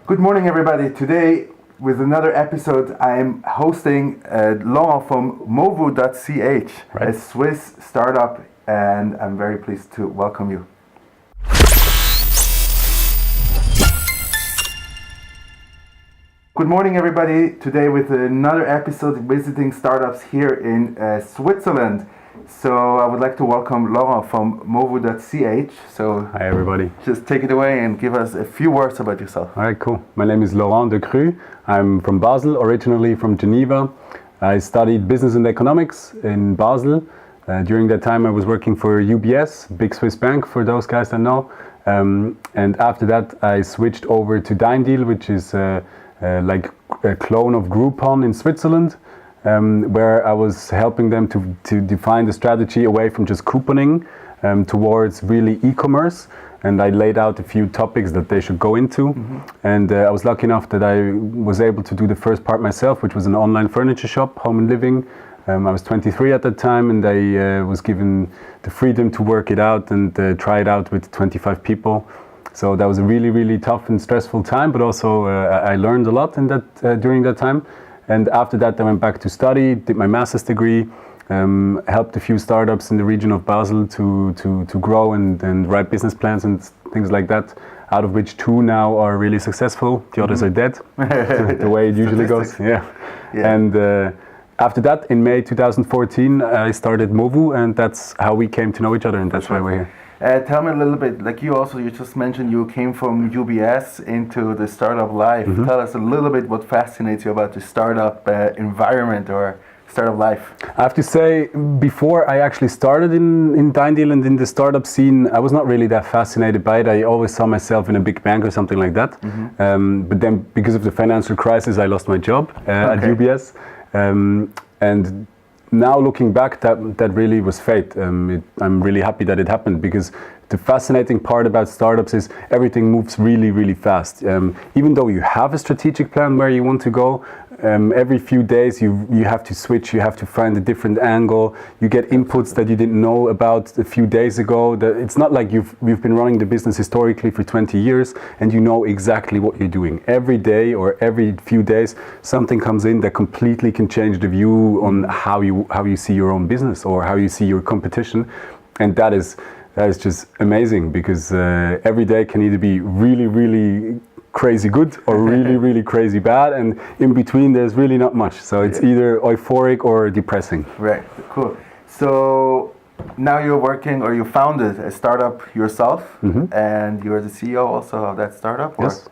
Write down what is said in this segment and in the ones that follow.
Good morning, everybody. Today, with another episode, I'm hosting Laurent from Movu.ch, a Swiss startup, and I'm very pleased to welcome you. Good morning, everybody. Today, with another episode visiting startups here in Switzerland. So I would like to welcome Laurent from Movu.ch. So hi, everybody. Just take it away and give us a few words about yourself. All right, cool. My name is Laurent Decrue. I'm from Basel, originally from Geneva. I studied business and economics in Basel. During that time, I was working for UBS, big Swiss bank for those guys that know. And after that, I switched over to Deal, which is like a clone of Groupon in Switzerland. Where I was helping them to define the strategy away from just couponing towards really e-commerce, and I laid out a few topics that they should go into. And I was lucky enough that I was able to do the first part myself, which was an online furniture shop, home and living. I was 23 at that time, and I was given the freedom to work it out and try it out with 25 people. So that was a really, really tough and stressful time, but also I learned a lot in that during that time. And after that, I went back to study, did my master's degree, helped a few startups in the region of Basel to grow and write business plans and things like that, out of which 2 now are really successful. The others are dead, the way it usually goes. Yeah. And after that, in May 2014, I started Movu, and that's how we came to know each other, and that's why we're here. Tell me a little bit, like you just mentioned you came from UBS into the startup life. Tell us a little bit what fascinates you about the startup environment or startup life. I have to say, before I actually started in Deal and in the startup scene, I was not really that fascinated by it. I always saw myself in a big bank or something like that. But then because of the financial crisis, I lost my job at UBS. And now looking back, that really was fate. I'm really happy that it happened, because the fascinating part about startups is everything moves really, really fast. Even though you have a strategic plan where you want to go, every few days you have to switch, you have to find a different angle, you get inputs that you didn't know about a few days ago. It's not like you've been running the business historically for 20 years and you know exactly what you're doing. Every day or every few days something comes in that completely can change the view on how you see your own business or how you see your competition. And that is just amazing, because every day can either be really, really crazy good or really, really crazy bad, and in between there's really not much. So it's either euphoric or depressing. Right, cool. So now you're working, or you founded a startup yourself, and you're the CEO also of that startup? Yes.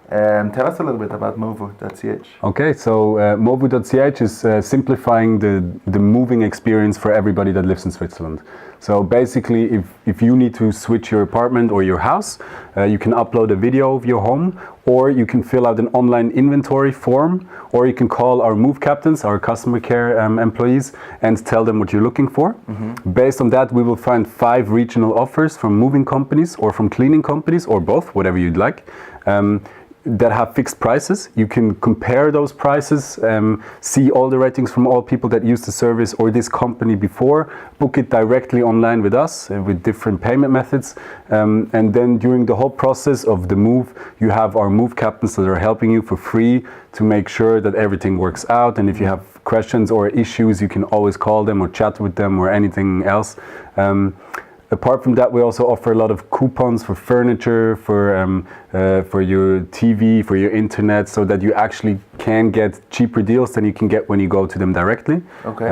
Tell us a little bit about Movu.ch. Okay, so Movu.ch is simplifying the moving experience for everybody that lives in Switzerland. So basically, if you need to switch your apartment or your house, you can upload a video of your home, or you can fill out an online inventory form, or you can call our move captains, our customer care employees, and tell them what you're looking for. Based on that, we will find 5 regional offers from moving companies or from cleaning companies, or both, whatever you'd like. That have fixed prices. You can compare those prices, see all the ratings from all people that use the service or this company before, book it directly online with us with different payment methods, and then during the whole process of the move, you have our move captains that are helping you for free to make sure that everything works out. And if you have questions or issues, you can always call them or chat with them or anything else. Apart from that, we also offer a lot of coupons for furniture, for your TV, for your internet, so that you actually can get cheaper deals than you can get when you go to them directly. Okay.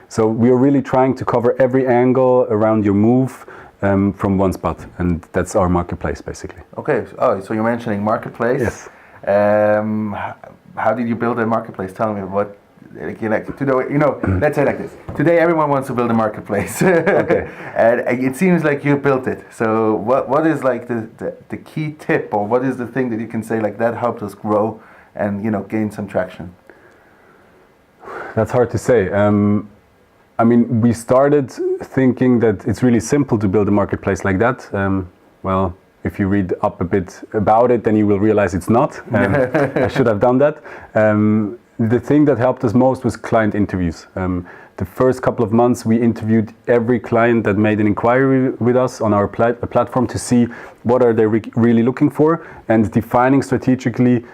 So we are really trying to cover every angle around your move from one spot, and that's our marketplace, basically. Okay. So you're mentioning marketplace. Yes. How did you build a marketplace? Tell me what. Let's say like this. Today, everyone wants to build a marketplace, and it seems like you built it. So, what is like the key tip, or what is the thing that you can say like that helped us grow and gain some traction? That's hard to say. I mean, we started thinking that it's really simple to build a marketplace like that. Well, if you read up a bit about it, then you will realize it's not. I should have done that. The thing that helped us most was client interviews. the first couple of months, we interviewed every client that made an inquiry with us on our platform to see what are they really looking for, and defining strategically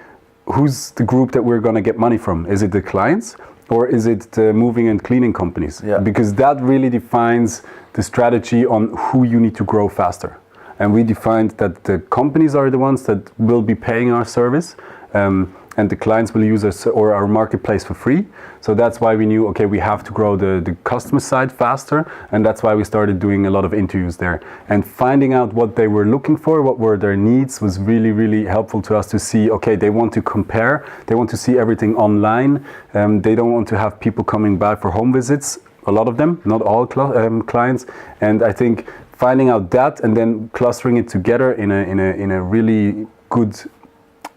who's the group that we're going to get money from. Is it the clients, or is it the moving and cleaning companies? Yeah. Because that really defines the strategy on who you need to grow faster. And we defined that the companies are the ones that will be paying our service, and the clients will use us or our marketplace for free. So that's why we knew, okay, we have to grow the customer side faster, and that's why we started doing a lot of interviews there. And finding out what they were looking for, what were their needs, was really, really helpful to us to see, okay, they want to compare, they want to see everything online, they don't want to have people coming by for home visits, a lot of them, not all clients. And I think finding out that and then clustering it together in a really good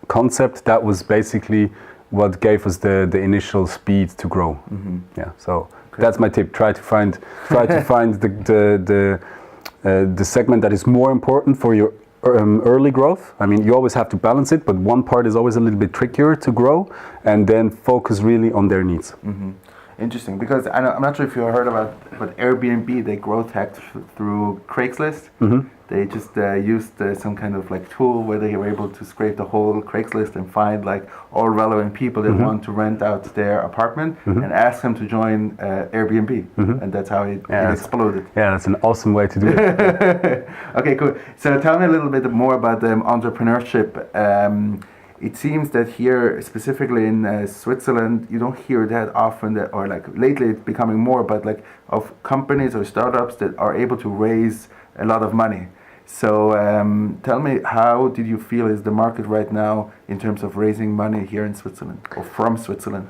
concept, that was basically what gave us the initial speed to grow. Yeah, so that's my tip. Try to find the segment that is more important for your early growth. I mean, you always have to balance it, but one part is always a little bit trickier to grow, and then focus really on their needs. Interesting, because I'm not sure if you heard about, but Airbnb, they growth hacked through Craigslist. They just used some kind of like tool where they were able to scrape the whole Craigslist and find like all relevant people that want to rent out their apartment and ask them to join Airbnb, and that's how it exploded. Yeah, that's an awesome way to do it. Okay, cool. So tell me a little bit more about entrepreneurship. It seems that here, specifically in Switzerland, you don't hear that often, or like lately it's becoming more, but like of companies or startups that are able to raise a lot of money. So tell me, how did you feel is the market right now in terms of raising money here in Switzerland or from Switzerland?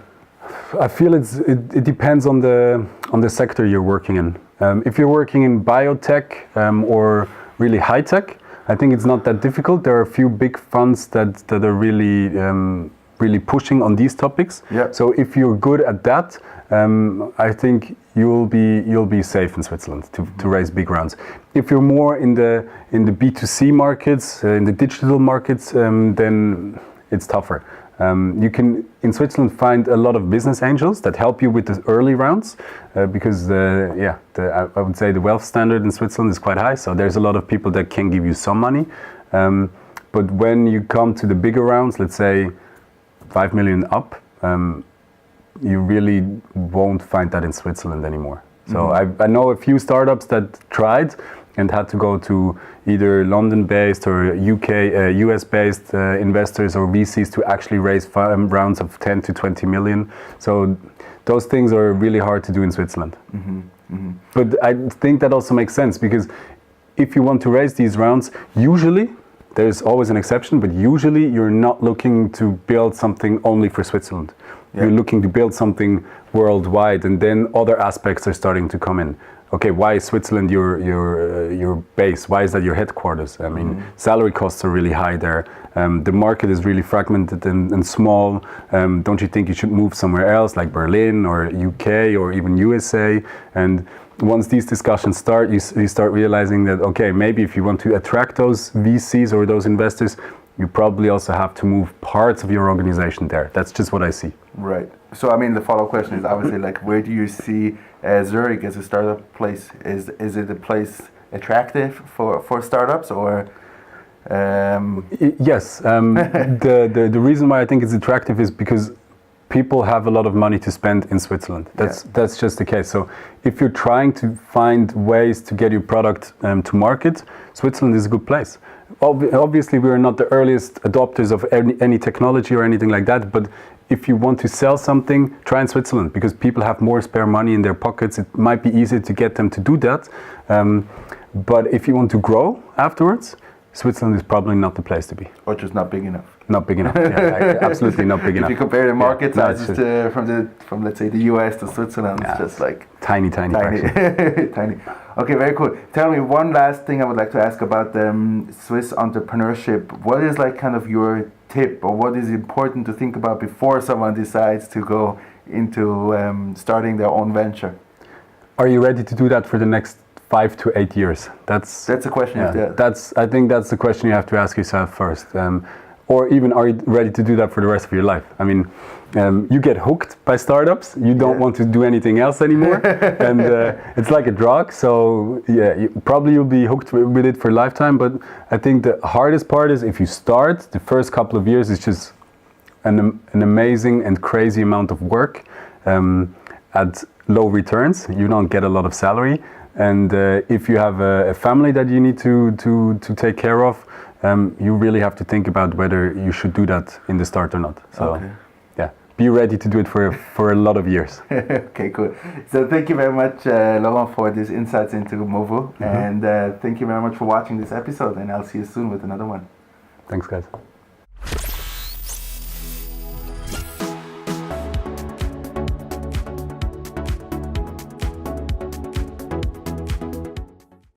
I feel it depends on the sector you're working in. If you're working in biotech or really high tech, I think it's not that difficult. There are a few big funds that are really pushing on these topics. Yeah. So if you're good at that, I think you'll be safe in Switzerland to raise big rounds. If you're more in the B2C markets, in the digital markets, then it's tougher. You can in Switzerland find a lot of business angels that help you with the early rounds, because I would say the wealth standard in Switzerland is quite high. So there's a lot of people that can give you some money, but when you come to the bigger rounds, let's say 5 million up, you really won't find that in Switzerland anymore. So I know a few startups that tried and had to go to either London-based or US-based investors or VCs to actually raise rounds of 10 to 20 million. So those things are really hard to do in Switzerland. But I think that also makes sense, because if you want to raise these rounds, usually, there's always an exception, but usually you're not looking to build something only for Switzerland. Yeah. You're looking to build something worldwide, and then other aspects are starting to come in. Okay, why is Switzerland your base? Why is that your headquarters? I mean, salary costs are really high there. The market is really fragmented and small. Don't you think you should move somewhere else, like Berlin or UK or even USA? And once these discussions start, you start realizing that, okay, maybe if you want to attract those VCs or those investors, you probably also have to move parts of your organization there. That's just what I see. Right. So, I mean, the follow-up question is obviously like, where do you see Zurich as a startup place? Is it a place attractive for startups, or? Yes. The reason why I think it's attractive is because people have a lot of money to spend in Switzerland. That's just the case. So if you're trying to find ways to get your product to market, Switzerland is a good place. Obviously, we are not the earliest adopters of any technology or anything like that, but if you want to sell something, try in Switzerland, because people have more spare money in their pockets. It might be easier to get them to do that. But if you want to grow afterwards, Switzerland is probably not the place to be. Or just not big enough. Not big enough. Yeah, absolutely not big enough. If you compare the market sizes from let's say the US to Switzerland, it's just like tiny. Tiny. Okay, very cool. Tell me one last thing I would like to ask about Swiss entrepreneurship. What is like kind of your tip, or what is important to think about before someone decides to go into starting their own venture? Are you ready to do that for the next 5 to 8 years? That's a question. I think that's the question you have to ask yourself first. or even are you ready to do that for the rest of your life? I mean, you get hooked by startups. You don't want to do anything else anymore, and it's like a drug. So yeah, you'll be hooked with it for a lifetime. But I think the hardest part is if you start, the first couple of years is just an amazing and crazy amount of work at low returns. You don't get a lot of salary, and if you have a family that you need to take care of, you really have to think about whether you should do that in the start or not. So yeah, be ready to do it for a lot of years. Okay, cool. So thank you very much, Laurent, for these insights into Movu, and thank you very much for watching this episode, and I'll see you soon with another one. Thanks, guys.